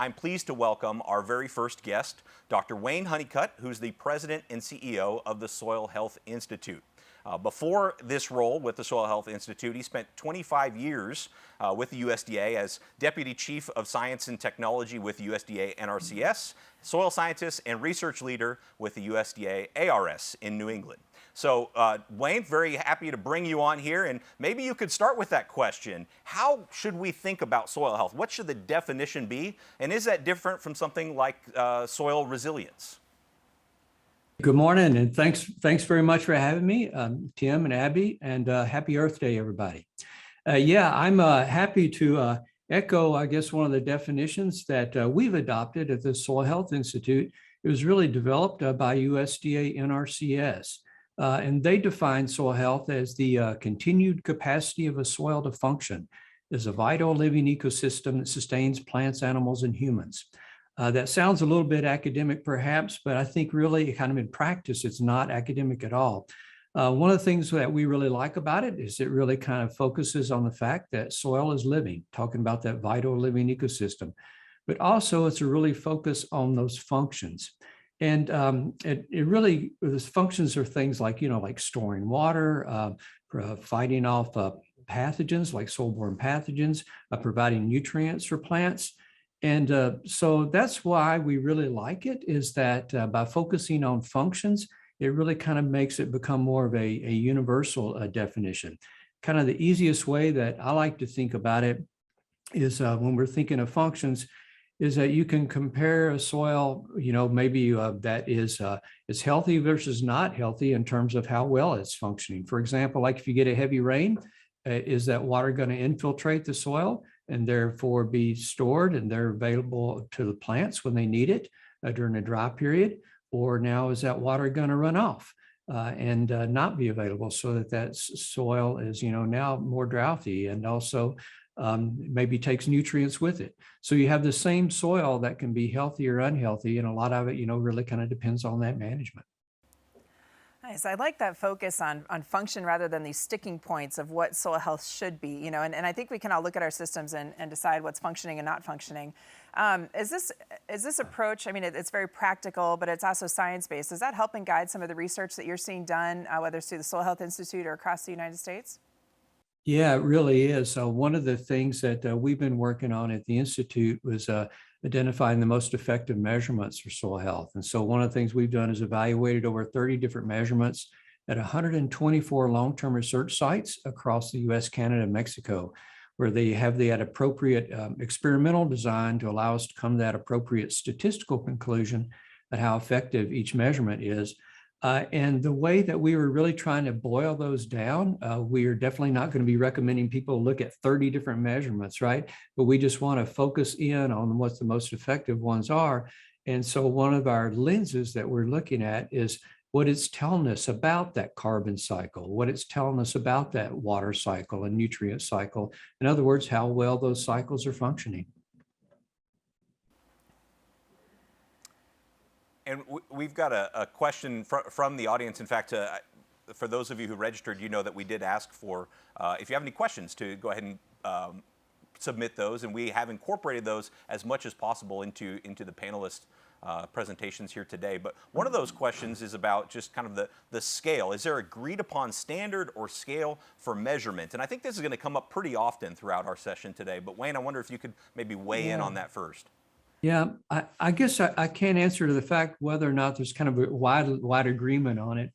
I'm pleased to welcome our very first guest, Dr. Wayne Honeycutt, who's the president and CEO of the Soil Health Institute. Before this role with the Soil Health Institute, he spent 25 years with the USDA as Deputy Chief of Science and Technology with USDA NRCS, soil scientist and research leader with the USDA ARS in New England. So, Wayne, very happy to bring you on here, and maybe you could start with that question. How should we think about soil health? What should the definition be, and is that different from something like soil resilience? Good morning, and thanks very much for having me, Tim and Abby, and happy Earth Day, everybody. I'm happy to echo, I guess, one of the definitions that we've adopted at the Soil Health Institute. It was really developed by USDA NRCS. And they define soil health as the continued capacity of a soil to function as a vital living ecosystem that sustains plants, animals, and humans. That sounds a little bit academic, perhaps, but I think really kind of in practice, it's not academic at all. One of the things that we really like about it is it really kind of focuses on the fact that soil is living, talking about that vital living ecosystem, but also it's a really focus on those functions. And it really, those functions are things like, like storing water, fighting off pathogens like soil-borne pathogens, providing nutrients for plants. And so that's why we really like it, is that by focusing on functions, it really kind of makes it become more of a universal definition. Kind of the easiest way that I like to think about it is when we're thinking of functions, is that you can compare a soil, maybe that is healthy versus not healthy in terms of how well it's functioning. For example, like if you get a heavy rain, is that water going to infiltrate the soil and therefore be stored and they're available to the plants when they need it during a dry period? Or now is that water going to run off and not be available, so that soil is, now more droughty and also maybe takes nutrients with it. So you have the same soil that can be healthy or unhealthy, and a lot of it, really kind of depends on that management. Nice. I like that focus on function rather than these sticking points of what soil health should be, and I think we can all look at our systems and decide what's functioning and not functioning. Is this approach, it's very practical, but it's also science-based. Does that help and guide some of the research that you're seeing done, whether it's through the Soil Health Institute or across the United States? Yeah, it really is. One of the things that we've been working on at the Institute was identifying the most effective measurements for soil health. And so one of the things we've done is evaluated over 30 different measurements at 124 long-term research sites across the US, Canada, and Mexico, where they have that appropriate experimental design to allow us to come to that appropriate statistical conclusion at how effective each measurement is. And the way that we were really trying to boil those down, we are definitely not going to be recommending people look at 30 different measurements, right? But we just want to focus in on what the most effective ones are. And so one of our lenses that we're looking at is what it's telling us about that carbon cycle, what it's telling us about that water cycle and nutrient cycle. In other words, how well those cycles are functioning. And we've got a question from the audience. In fact, for those of you who registered, you know that we did ask for, if you have any questions, to go ahead and submit those. And we have incorporated those as much as possible into the panelist presentations here today. But one of those questions is about just kind of the scale. Is there agreed upon standard or scale for measurement? And I think this is going to come up pretty often throughout our session today. But Wayne, I wonder if you could maybe weigh in on that first. Yeah, I guess I can't answer to the fact whether or not there's kind of a wide agreement on it.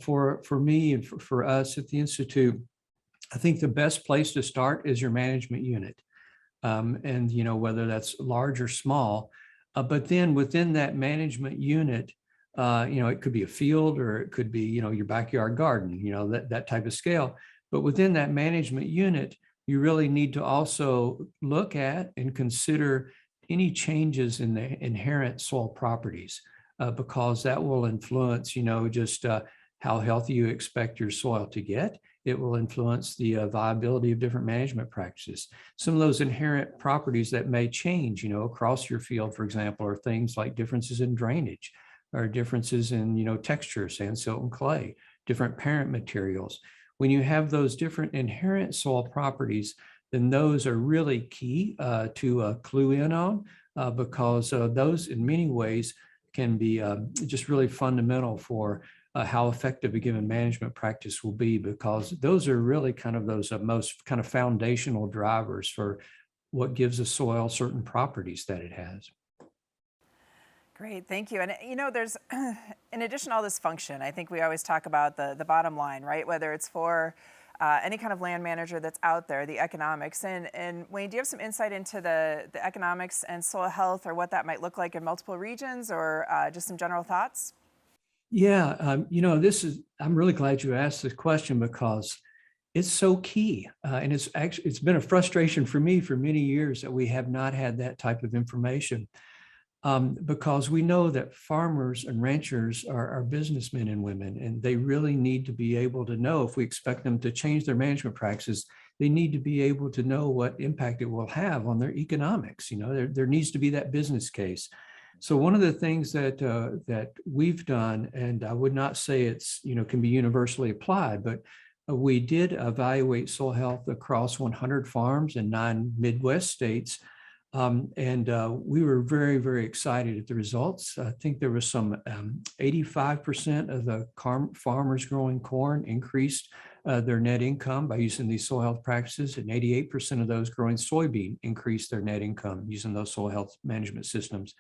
For me and for us at the Institute, I think the best place to start is your management unit. And, whether that's large or small, but then within that management unit, it could be a field or it could be, your backyard garden, that type of scale. But within that management unit, you really need to also look at and consider any changes in the inherent soil properties, because that will influence, just how healthy you expect your soil to get. It will influence the viability of different management practices. Some of those inherent properties that may change, across your field, for example, are things like differences in drainage, or differences in, texture, sand, silt, and clay, different parent materials. When you have those different inherent soil properties, then those are really key to clue in on. because those in many ways can be just really fundamental for how effective a given management practice will be, because those are really kind of those most kind of foundational drivers for what gives a soil certain properties that it has. Great, thank you. And there's, in addition to all this function, I think we always talk about the bottom line, right? Whether it's for any kind of land manager that's out there, the economics. And Wayne, do you have some insight into the economics and soil health, or what that might look like in multiple regions, or just some general thoughts? Yeah, I'm really glad you asked this question, because it's so key. And it's been a frustration for me for many years that we have not had that type of information. Because we know that farmers and ranchers are businessmen and women, and they really need to be able to know, if we expect them to change their management practices, they need to be able to know what impact it will have on their economics. There needs to be that business case. So one of the things that we've done, and I would not say it's can be universally applied, but we did evaluate soil health across 100 farms in 9 Midwest states. We were very, very excited at the results. I think there was some 85% of the farmers growing corn increased their net income by using these soil health practices, and 88% of those growing soybean increased their net income using those soil health management systems.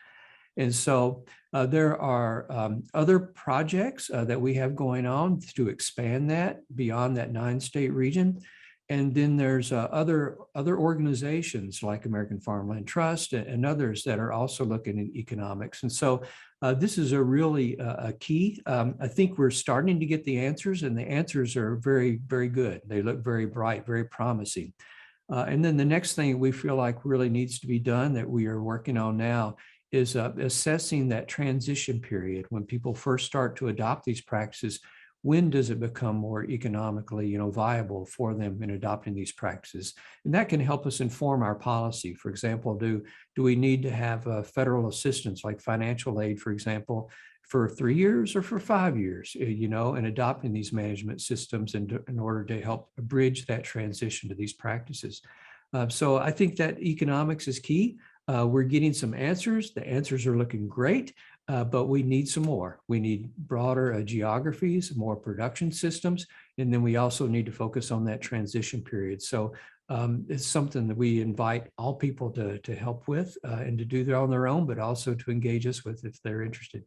And so there are other projects that we have going on to expand that beyond that 9-state region. And then there's other organizations like American Farmland Trust and others that are also looking at economics. And so this is a really a key. I think we're starting to get the answers, and the answers are very, very good. They look very bright, very promising. And then the next thing we feel like really needs to be done, that we are working on now, is assessing that transition period when people first start to adopt these practices. When does it become more economically, viable for them in adopting these practices? And that can help us inform our policy. For example, do we need to have federal assistance, like financial aid, for example, for 3 years or for 5 years, in adopting these management systems in order to help bridge that transition to these practices? So I think that economics is key. We're getting some answers. The answers are looking great. But we need some more. We need broader geographies, more production systems, and then we also need to focus on that transition period. So it's something that we invite all people to help with and to do that on their own, but also to engage us with if they're interested.